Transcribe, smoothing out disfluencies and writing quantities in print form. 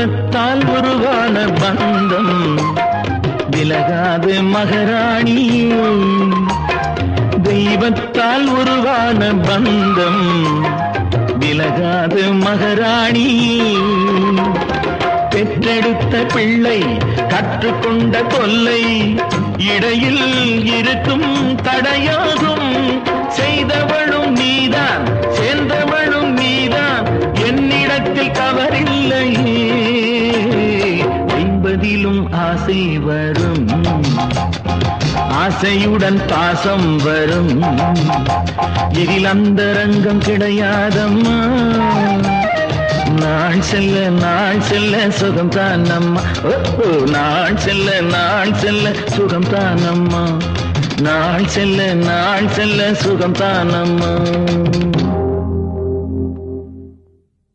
தெய்வத்தால் உருவான பந்தம் விலகாது மகாராணி. தெய்வத்தால் உருவான பந்தம் விலகாது மகாராணி. பெற்றெடுத்த பிள்ளை கற்றுக்கொண்ட தொல்லை இடையில் இருக்கும் தடையாகும். செய்தவளும் நீதான் சேர்ந்தவளும் நீதான், என்னிடத்தில் தவறில்லையே. ஐம்பதிலும் ஆசை வரும், ஆசையுடன் பாசம் வரும். இதில் அந்தரங்கம் கிடையாதம்மா. நாள் செல்ல சுகம் தானம்மா. நாள் செல்ல சுகம் தானம்மா. நாள் செல்ல சுகம் தானம்மா.